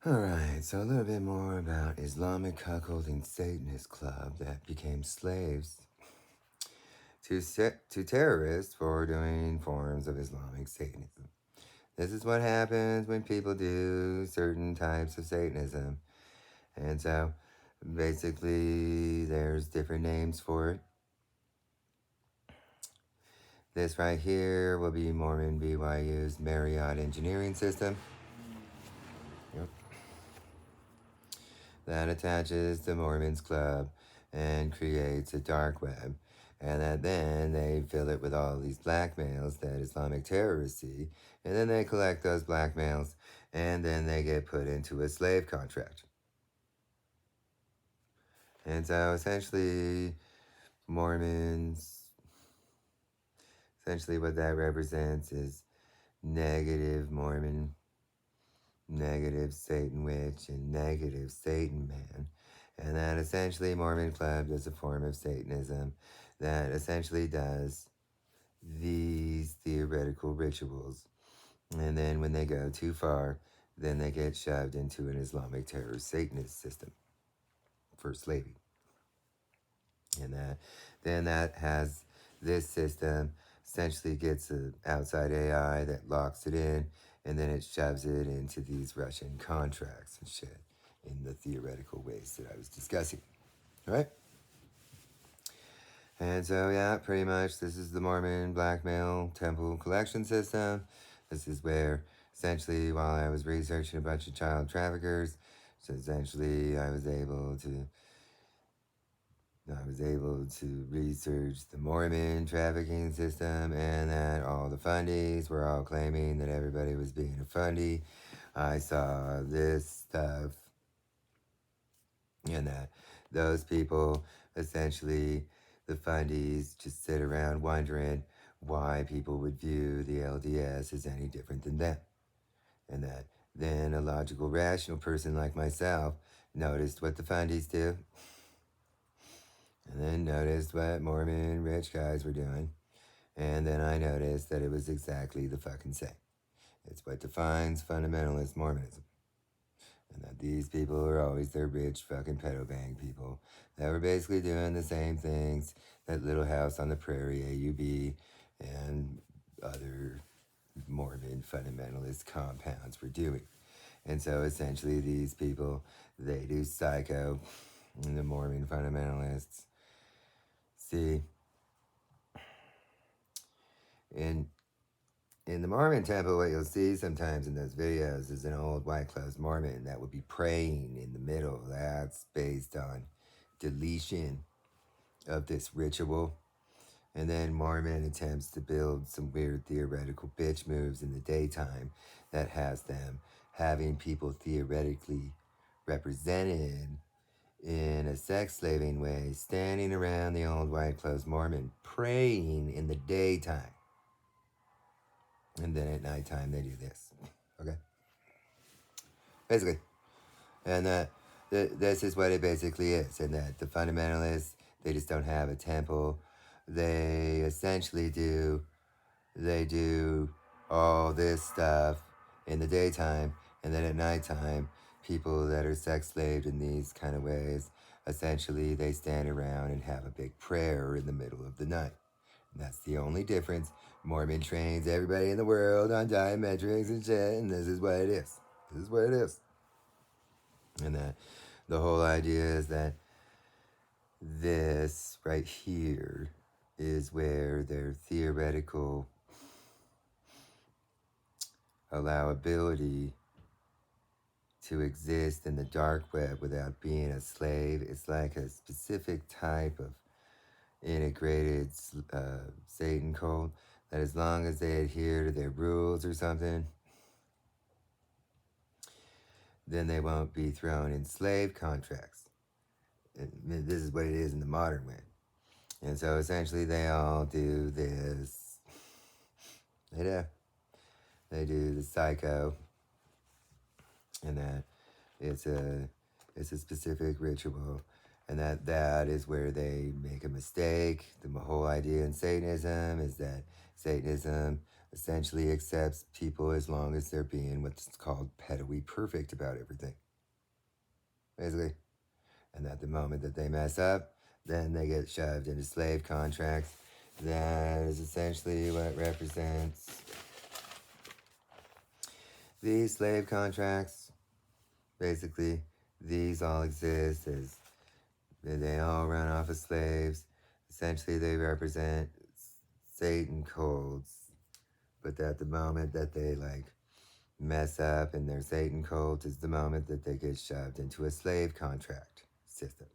Alright, so a little bit more about Islamic cuckolding Satanist club that became slaves to terrorists for doing forms of Islamic Satanism. This is what happens when people do certain types of Satanism. And so, basically, there's different names for it. This right here will be Mormon BYU's Marriott Engineering System. Yep. That attaches to Mormon's Club and creates a dark web. And that then they fill it with all these blackmails that Islamic terrorists see. And then they collect those blackmails and then they get put into a slave contract. And so essentially, Mormons, essentially what that represents is negative Mormon, negative Satan witch, and negative Satan man. And that essentially Mormon Club is a form of Satanism that essentially does these theoretical rituals. And then when they go too far, then they get shoved into an Islamic terrorist Satanist system for slaving. And then that has this system essentially gets an outside AI that locks it in, and then it shoves it into these Russian contracts and shit in the theoretical ways that I was discussing. Right? And so, yeah, pretty much this is the Mormon blackmail temple collection system. This is where essentially while I was researching a bunch of child traffickers, so essentially I was able to research the Mormon trafficking system and that all the fundies were all claiming that everybody was being a fundy. I saw this stuff and that those people, essentially, the fundies just sit around wondering why people would view the LDS as any different than them. And that then a logical, rational person like myself noticed what the fundies do. And then noticed what Mormon rich guys were doing. And then I noticed that it was exactly the fucking same. It's what defines fundamentalist Mormonism. And that these people are always their rich fucking pedo bang people that were basically doing the same things that Little House on the Prairie, AUB, and other Mormon fundamentalist compounds were doing. And so essentially these people, they do psycho, and the Mormon fundamentalists. See, in the Mormon temple, what you'll see sometimes in those videos is an old white-clothed Mormon that would be praying in the middle. That's based on deletion of this ritual. And then Mormon attempts to build some weird theoretical bitch moves in the daytime that has them having people theoretically represented in a sex slaving way, standing around the old white-clothed Mormon praying in the daytime. And then at nighttime they do this. Okay? Basically. And this is what it basically is. And that the fundamentalists, they just don't have a temple. They essentially do all this stuff in the daytime. And then at nighttime, people that are sex slaved in these kind of ways, essentially they stand around and have a big prayer in the middle of the night. And that's the only difference. Mormon trains everybody in the world on diametrics and shit, and this is what it is. This is what it is. And that the whole idea is that this right here is where their theoretical allowability to exist in the dark web without being a slave. It's like a specific type of integrated Satan cult that as long as they adhere to their rules or something, then they won't be thrown in slave contracts. This is what it is in the modern way. And so essentially they all do this. They do the psycho, and that it's a specific ritual, and that is where they make a mistake. The whole idea in Satanism is that Satanism essentially accepts people as long as they're being what's called pedoly perfect about everything, basically. And at the moment that they mess up, then they get shoved into slave contracts. That is essentially what represents these slave contracts. Basically, these all exist as they all run off of slaves. Essentially, they represent Satan cults. But at the moment that they mess up in their Satan cult is the moment that they get shoved into a slave contract system.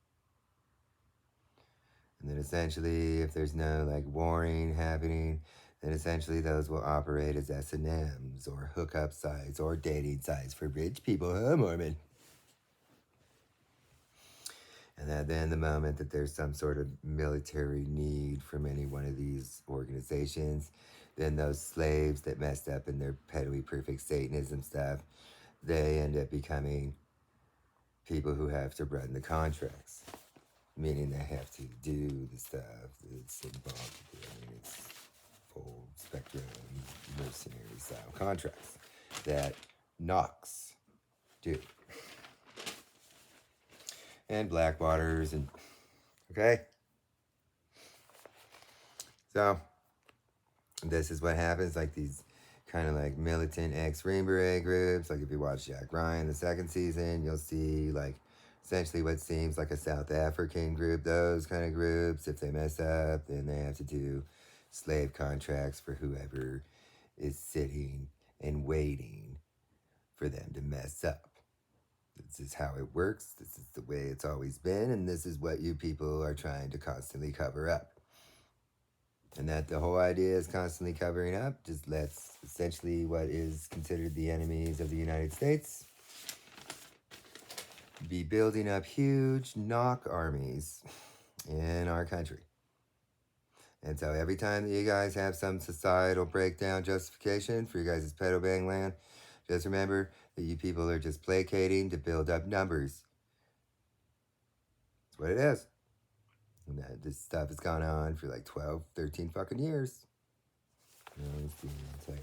And then essentially, if there's no warring happening, then essentially those will operate as S&Ms or hookup sites or dating sites for rich people, huh, Mormon? And then the moment that there's some sort of military need from any one of these organizations, then those slaves that messed up in their pedoly perfect Satanism stuff, they end up becoming people who have to run the contracts, meaning they have to do the stuff that's involved. It's full spectrum mercenary style contracts that Knox do. And Blackwaters and okay. So this is what happens, these kind of militant ex-Green Beret groups. If you watch Jack Ryan the second season, you'll see essentially what seems like a South African group. Those kind of groups, if they mess up, then they have to do slave contracts for whoever is sitting and waiting for them to mess up. This is how it works. This is the way it's always been, and this is what you people are trying to constantly cover up. And that the whole idea is constantly covering up just lets essentially what is considered the enemies of the United States be building up huge knock armies in our country. And so every time that you guys have some societal breakdown justification for you guys' pedo bang land, just remember that you people are just placating to build up numbers. That's what it is. And that this stuff has gone on for 12, 13 fucking years. Let's see, I'll tell you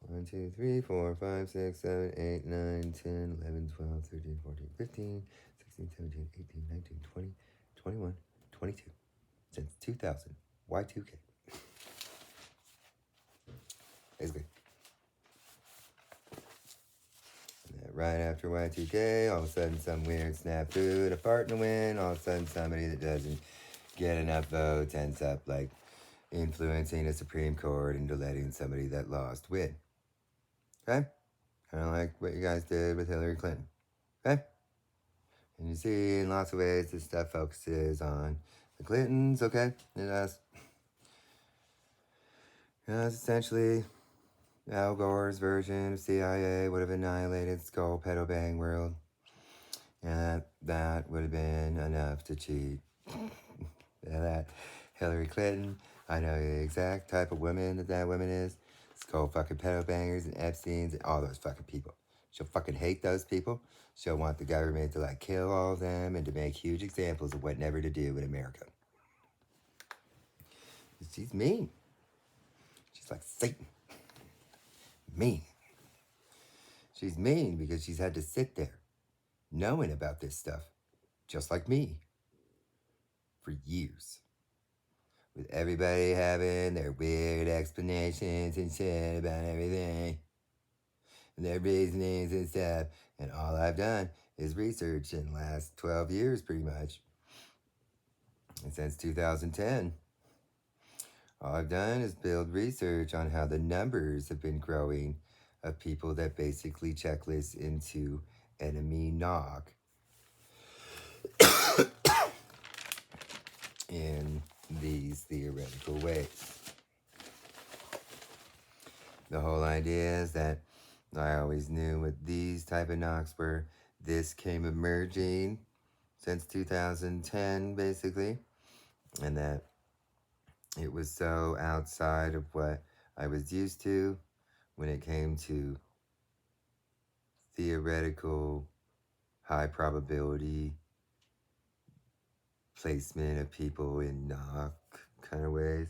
how long. 1, 2, 3, 4, 5, 6, 7, 8, 9, 10, 11, 12, 13, 14, 15, 16, 17, 18, 19, 20, 21, 22. Since 2000. Y2K. Basically. Right after Y2K, all of a sudden some weird snafu, a fart in the wind, all of a sudden somebody that doesn't get enough votes ends up influencing a Supreme Court into letting somebody that lost win. Okay? Kind of like what you guys did with Hillary Clinton. Okay? And you see, in lots of ways, this stuff focuses on the Clintons, okay? It does. It's essentially Al Gore's version of CIA would have annihilated Skull Pedo Bang world. And that would have been enough to cheat. That Hillary Clinton, I know the exact type of woman that woman is. Skull fucking pedo bangers and Epsteins and all those fucking people. She'll fucking hate those people. She'll want the government to kill all of them and to make huge examples of what never to do in America. She's mean. She's like Satan. Mean. She's mean because she's had to sit there knowing about this stuff, just like me, for years. With everybody having their weird explanations and shit about everything. And their reasonings and stuff. And all I've done is research in the last 12 years, pretty much. And since 2010, all I've done is build research on how the numbers have been growing of people that basically checklist into enemy knock in these theoretical ways. The whole idea is that I always knew what these type of knocks were. This came emerging since 2010, basically, and that it was so outside of what I was used to when it came to theoretical, high probability placement of people in knock kind of ways.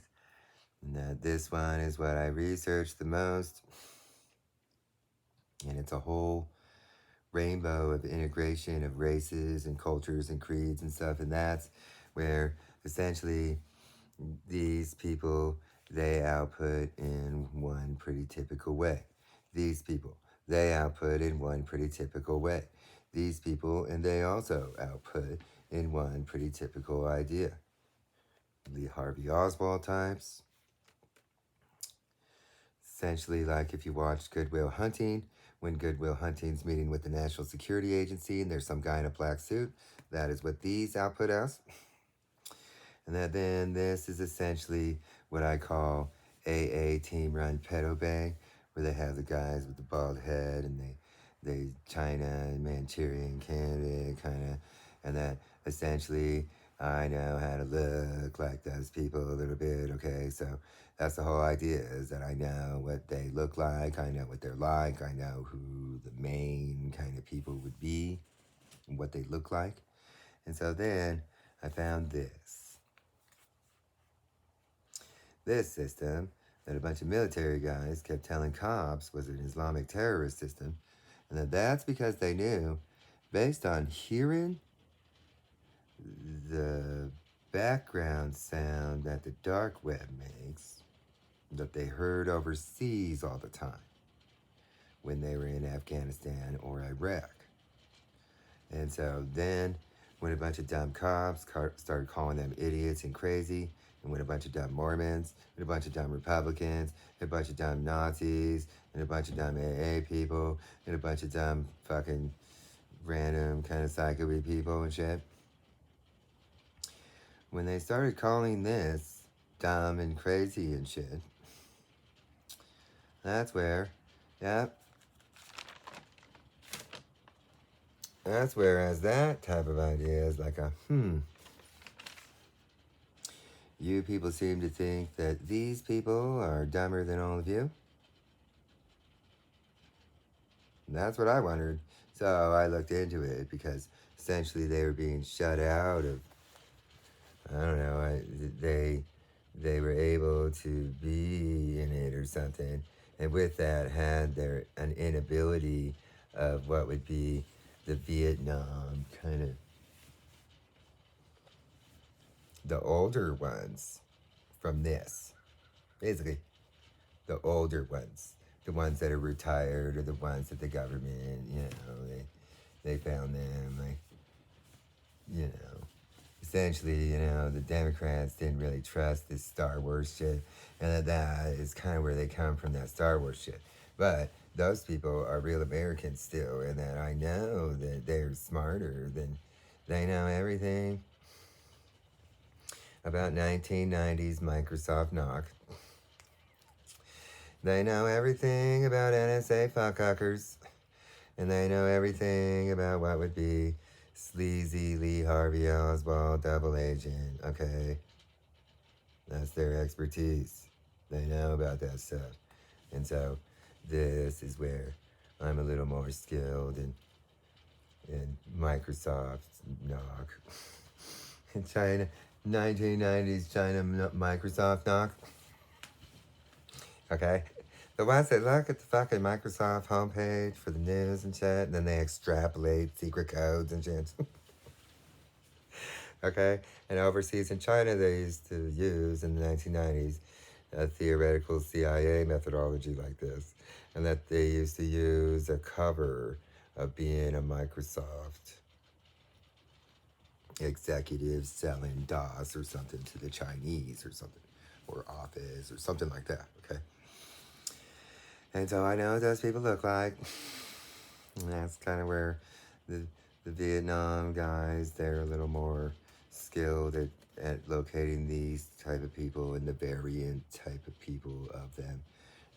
And that this one is what I researched the most. And it's a whole rainbow of integration of races and cultures and creeds and stuff. And that's where essentially these people, they output in one pretty typical way. These people, they output in one pretty typical way. These people, and they also output in one pretty typical idea. Lee Harvey Oswald types. Essentially, like if you watched Good Will Hunting, when Good Will Hunting's meeting with the National Security Agency and there's some guy in a black suit, that is what these output as. And then this is essentially what I call AA team run pedo bang, where they have the guys with the bald head and they China and Manchurian candidate kind of, and that essentially I know how to look like those people a little bit. Okay, so that's the whole idea, is that I know what they look like, I know what they're like, I know who the main kind of people would be and what they look like. And so then I found this system that a bunch of military guys kept telling cops was an Islamic terrorist system, and that's because they knew, based on hearing the background sound that the dark web makes, that they heard overseas all the time when they were in Afghanistan or Iraq. And so then when a bunch of dumb cops started calling them idiots and crazy, and when a bunch of dumb Mormons, and a bunch of dumb Republicans, and a bunch of dumb Nazis, and a bunch of dumb AA people, and a bunch of dumb fucking random kind of psycho people and shit, when they started calling this dumb and crazy and shit, that's where, yep, that's where as that type of idea is like a, you people seem to think that these people are dumber than all of you. And that's what I wondered. So I looked into it because essentially they were being shut out of, I don't know, they were able to be in it or something. And with that had an inability of what would be the Vietnam kind of, the older ones from this. Basically, the older ones. The ones that are retired or the ones that the government, they found them, like, essentially, the Democrats didn't really trust this Star Wars shit, and that is kind of where they come from, that Star Wars shit. But those people are real Americans still, and that I know that they're smarter than, they know everything about 1990s Microsoft knock. They know everything about NSA fuckhuckers. And they know everything about what would be sleazy Lee Harvey Oswald double agent. Okay? That's their expertise. They know about that stuff. And so this is where I'm a little more skilled in Microsoft knock. China, 1990s China Microsoft knock. Okay? The ones that look at the fucking Microsoft homepage for the news and shit, and then they extrapolate secret codes and shit. Okay? And overseas in China, they used to use in the 1990s a theoretical CIA methodology like this. And that they used to use a cover of being a Microsoft executive selling DOS or something to the Chinese or something, or Office or something like that. Okay? And so I know what those people look like. And that's kind of where the Vietnam guys, they're a little more skilled at locating these type of people and the variant type of people of them.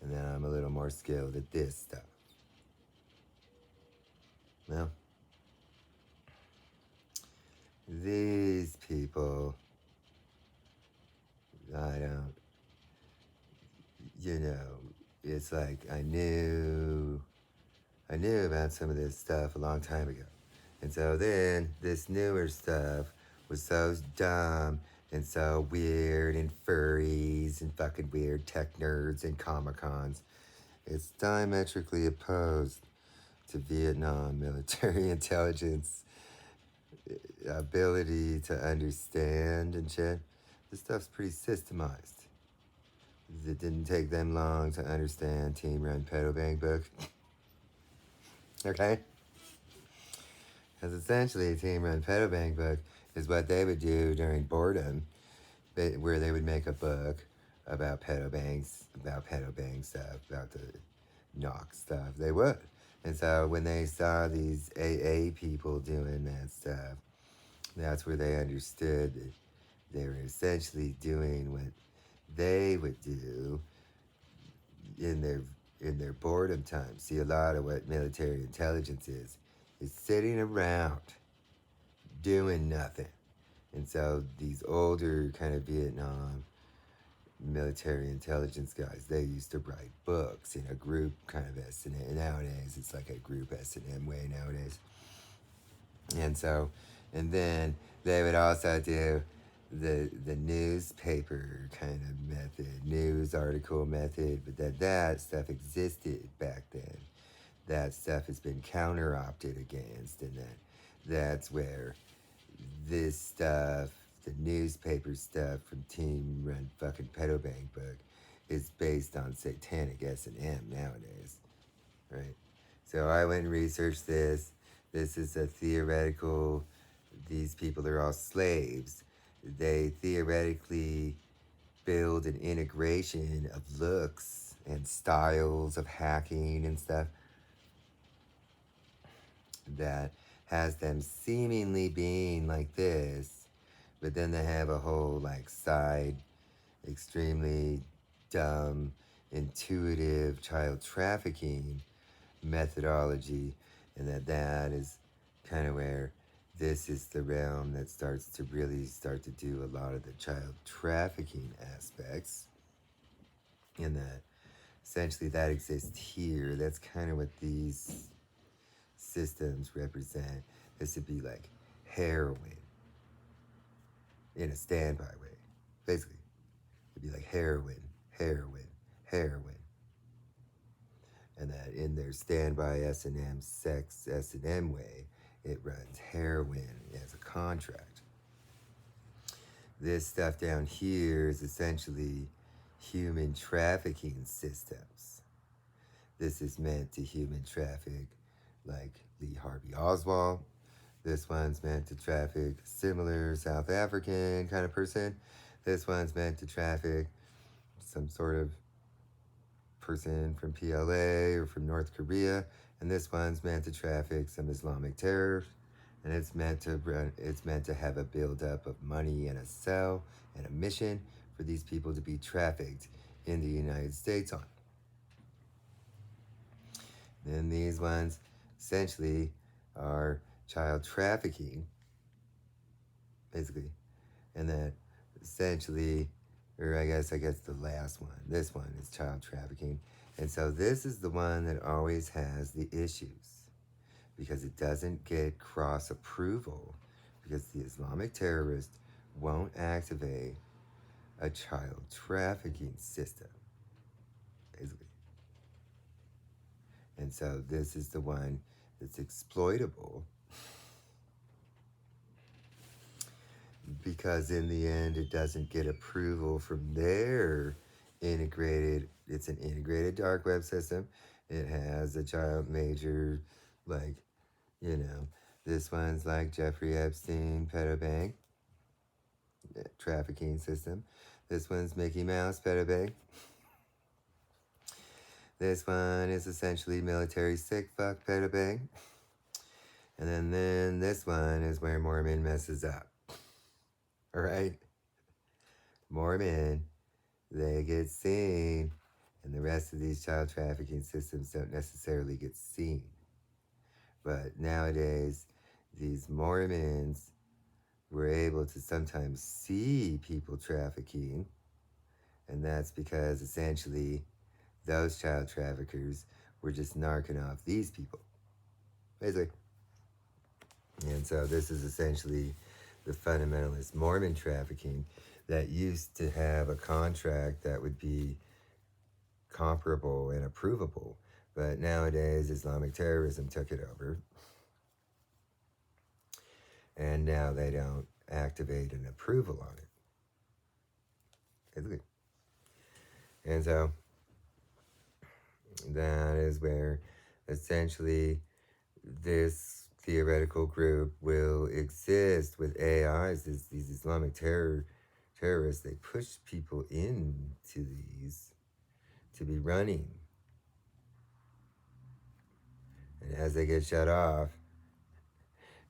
And then I'm a little more skilled at this stuff. Well, these people, I don't, it's like I knew about some of this stuff a long time ago. And so then this newer stuff was so dumb and so weird and furries and fucking weird tech nerds and Comic-Cons. It's diametrically opposed to Vietnam military intelligence ability to understand and shit. This stuff's pretty systemized. It didn't take them long to understand Team Run Pedo Bank book. Okay? Because essentially, Team Run Pedo Bank book is what they would do during boredom, where they would make a book about pedo banks stuff, about the knock stuff. They would. And so when they saw these AA people doing that stuff, that's where they understood that they were essentially doing what they would do in their boredom time. See, a lot of what military intelligence is sitting around doing nothing. And so these older kind of Vietnam military intelligence guys, they used to write books in a group kind of S&M. Nowadays, it's like a group S&M way nowadays. And then they would also do the newspaper kind of method, news article method, but that stuff existed back then. That stuff has been counter-opted against, and that's where this stuff, the newspaper stuff from Team Run fucking Pedo Bank book, is based on satanic S&M nowadays, right? So I went and researched this. This is a theoretical, these people are all slaves. They theoretically build an integration of looks and styles of hacking and stuff that has them seemingly being like this, but then they have a whole like side, extremely dumb, intuitive child trafficking methodology, and that is kind of where this is the realm that starts to really start to do a lot of the child trafficking aspects, and that essentially that exists here. That's kind of what these systems represent. This would be like heroin in a standby way. Basically, it'd be like heroin, heroin, heroin. And that in their standby S&M, sex S&M way, it runs heroin as a contract. This stuff down here is essentially human trafficking systems. This is meant to human traffic like Lee Harvey Oswald. This one's meant to traffic similar South African kind of person. This one's meant to traffic some sort of person from PLA or from North Korea. And this one's meant to traffic some Islamic terror. And it's meant to have a buildup of money and a cell and a mission for these people to be trafficked in the United States on. Then these ones essentially are child trafficking, basically. And that essentially, or I guess the last one, this one is child trafficking. And so this is the one that always has the issues because it doesn't get cross approval because the Islamic terrorist won't activate a child trafficking system, basically. And so this is the one that's exploitable because in the end it doesn't get approval from their integrated, it's an integrated dark web system. It has a child major, like, this one's like Jeffrey Epstein pedo bank trafficking system. This one's Mickey Mouse pedo bank. This one is essentially military sick fuck pedo bank. And then this one is where Mormon messes up. All right? Mormon, they get seen, and the rest of these child trafficking systems don't necessarily get seen. But nowadays, these Mormons were able to sometimes see people trafficking, and that's because essentially those child traffickers were just narking off these people, basically. And so this is essentially the fundamentalist Mormon trafficking, that used to have a contract that would be comparable and approvable. But nowadays, Islamic terrorism took it over. And now they don't activate an approval on it. And so that is where essentially this theoretical group will exist with AIs. These Islamic terrorists, they push people into these to be running. And as they get shut off,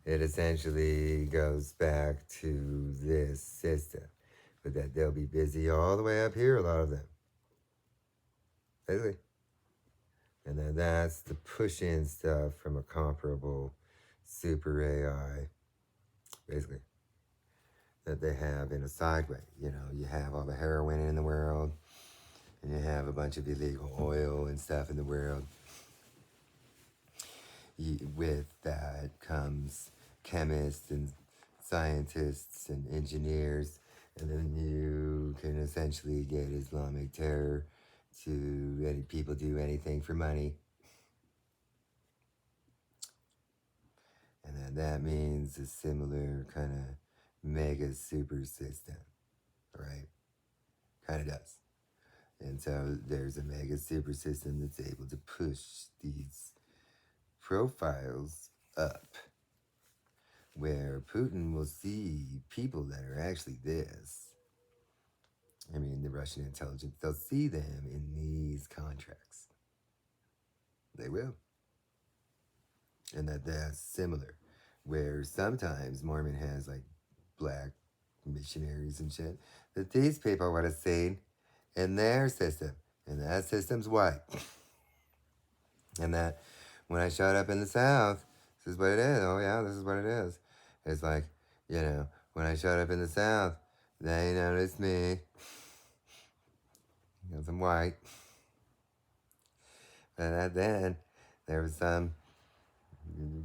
it essentially goes back to this system. But that they'll be busy all the way up here, a lot of them. Basically. And then that's the push-in stuff from a comparable super AI, basically, that they have in a side way. You know, you have all the heroin in the world, and you have a bunch of illegal oil and stuff in the world. With that comes chemists and scientists and engineers, and then you can essentially get Islamic terror to any people do anything for money. And then that means a similar kind of mega super system, right? Kind of does. And so there's a mega super system that's able to push these profiles up, where Putin will see people that are actually this. I mean, the Russian intelligence, they'll see them in these contracts. They will. And that's similar, where sometimes Mormon has like black missionaries and shit that these people would have seen in their system, and that system's white. And that when I showed up in the South, this is what it is. Oh yeah, this is what it is. It's like, you know, when I showed up in the South, they noticed me because I'm white. But then there was some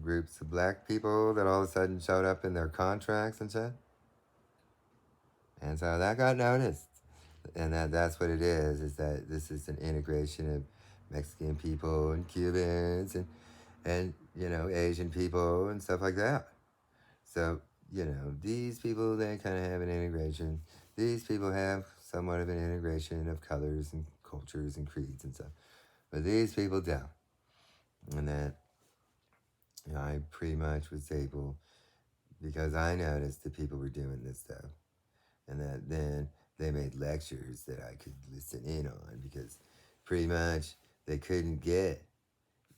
groups of black people that all of a sudden showed up in their contracts and shit. And so that got noticed. And that's what it is that this is an integration of Mexican people and Cubans and you know, Asian people and stuff like that. So, you know, these people, they kind of have an integration. These people have somewhat of an integration of colors and cultures and creeds and stuff. But these people don't. And that, you know, I pretty much was able, because I noticed that people were doing this stuff. And that then they made lectures that I could listen in on, because pretty much they couldn't get,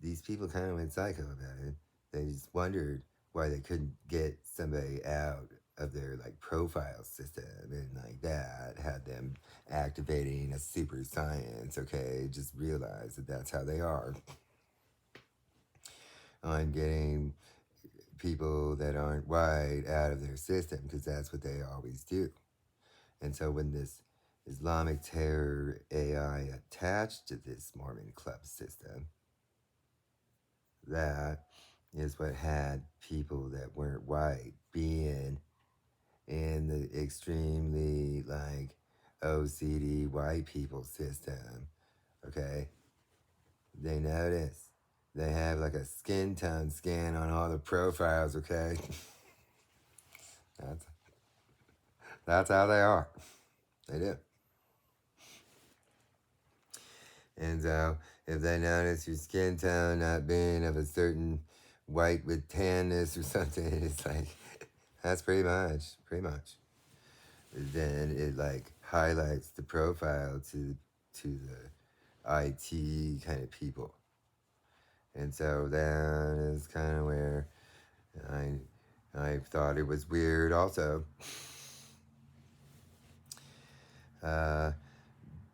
these people kind of went psycho about it. They just wondered why they couldn't get somebody out of their like profile system, and like that had them activating a super science. Okay, just realize that that's how they are. On getting people that aren't white out of their system, because that's what they always do. And so when this Islamic terror AI attached to this Mormon club system, that is what had people that weren't white being in the extremely like OCD white people system. Okay, they notice they have like a skin tone scan on all the profiles. Okay, that's that's how they are. They do. And so if they notice your skin tone not being of a certain white with tanness or something, it's like that's pretty much. Then it like highlights the profile to the IT kind of people. And so that is kind of where I thought it was weird also.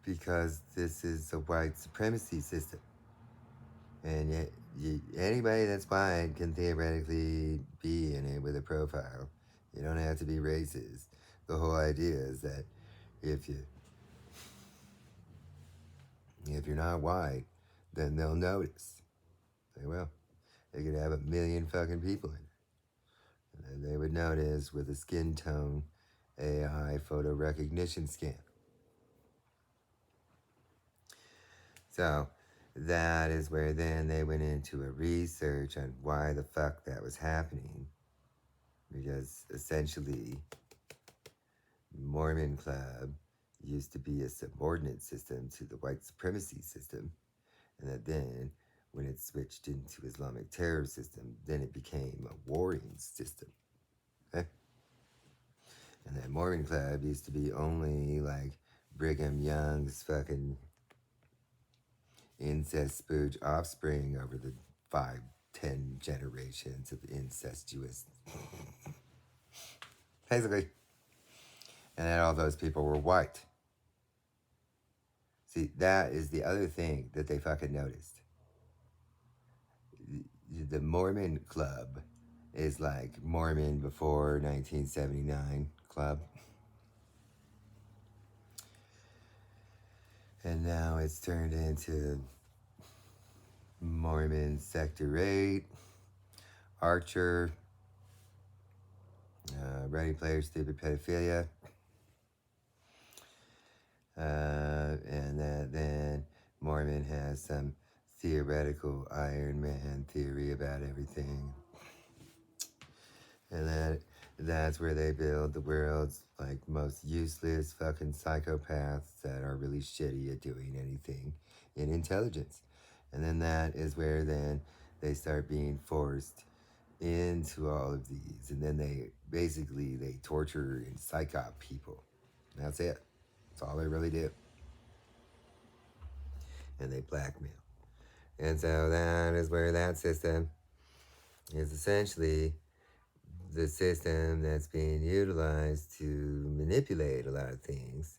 Because this is a white supremacy system. And yet, anybody that's white can theoretically be in it with a profile. You don't have to be racist. The whole idea is that if you're not white, then they'll notice. They will. They could have 1 million fucking people in it. And then they would notice with a skin tone AI photo recognition scam. So that is where then they went into a research on why the fuck that was happening. Because essentially, Mormon Club used to be a subordinate system to the white supremacy system. And that then, when it switched into Islamic terror system, then it became a warring system. Okay? And that Mormon Club used to be only like Brigham Young's fucking incest spooge offspring over the 5-10 generations of incestuous. Basically. And that all those people were white. See, that is the other thing that they fucking noticed. The Mormon Club is like Mormon before 1979 Club. And now it's turned into Mormon Sector 8, Archer, Ready Player Stupid Pedophilia. And then Mormon has some theoretical Iron Man theory about everything. And that's where they build the world's like most useless fucking psychopaths that are really shitty at doing anything in intelligence. And then that is where then they start being forced into all of these. And then they torture and psych out people. And that's it. That's all they really do. And they blackmail. And so that is where that system is essentially the system that's being utilized to manipulate a lot of things.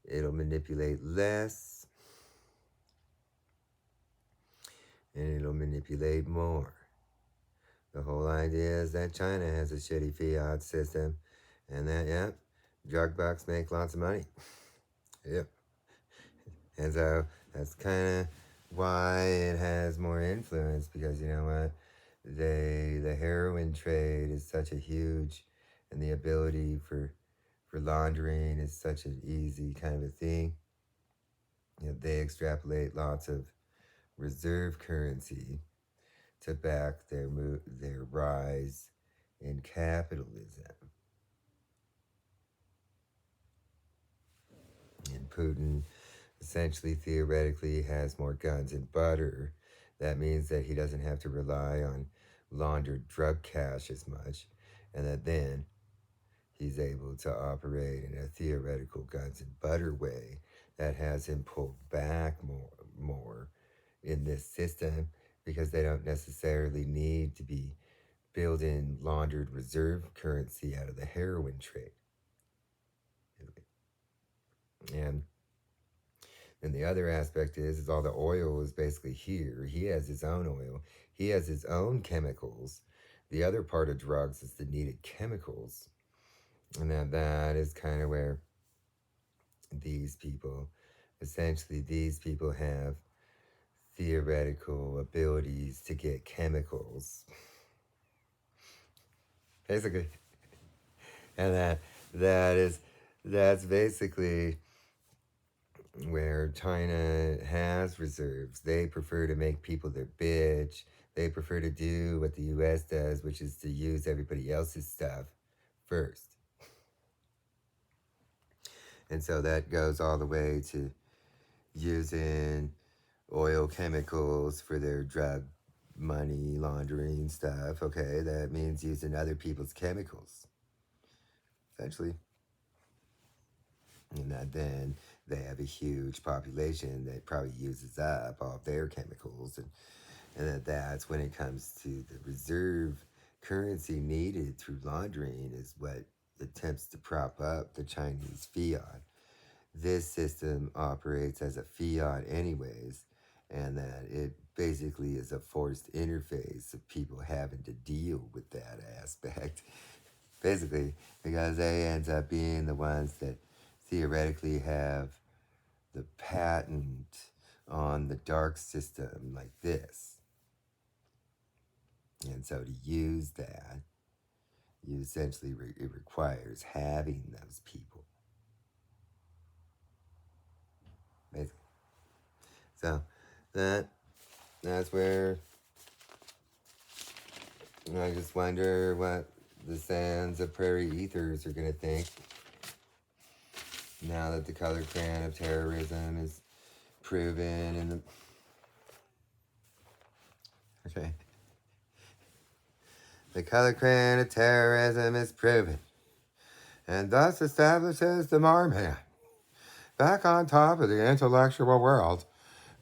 It'll manipulate less, and it'll manipulate more. The whole idea is that China has a shitty fiat system, and that, yep, drug bucks make lots of money. Yep. And so that's kind of why it has more influence, because you know what? The heroin trade is such a huge, and the ability for laundering is such an easy kind of a thing. You know, they extrapolate lots of reserve currency to back their rise in capitalism. And Putin essentially theoretically has more guns and butter. That means that he doesn't have to rely on laundered drug cash as much, and that then he's able to operate in a theoretical guns and butter way that has him pulled back more in this system, because they don't necessarily need to be building laundered reserve currency out of the heroin trade. And the other aspect is all the oil is basically here. He has his own oil. He has his own chemicals. The other part of drugs is the needed chemicals. And that is kind of where these people have theoretical abilities to get chemicals. Basically. And that's basically where China has reserves. They prefer to make people their bitch. They prefer to do what the US does, which is to use everybody else's stuff first. And so that goes all the way to using oil chemicals for their drug money laundering stuff. Okay, that means using other people's chemicals, essentially. And then they have a huge population that probably uses up all their chemicals. And that's when it comes to the reserve currency needed through laundering is what attempts to prop up the Chinese fiat. This system operates as a fiat anyways, and that it basically is a forced interface of people having to deal with that aspect. Basically, because they end up being the ones that theoretically have the patent on the dark system like this. And so to use that, You essentially, it requires having those people. Basically. So that's where I just wonder what the sands of prairie ethers are going to think now that the color crayon of terrorism is proven in the... Okay. The color crayon of terrorism is proven, and thus establishes the marman back on top of the intellectual world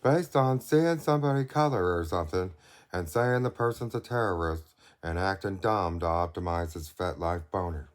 based on seeing somebody color or something and saying the person's a terrorist and acting dumb to optimize his FetLife boner.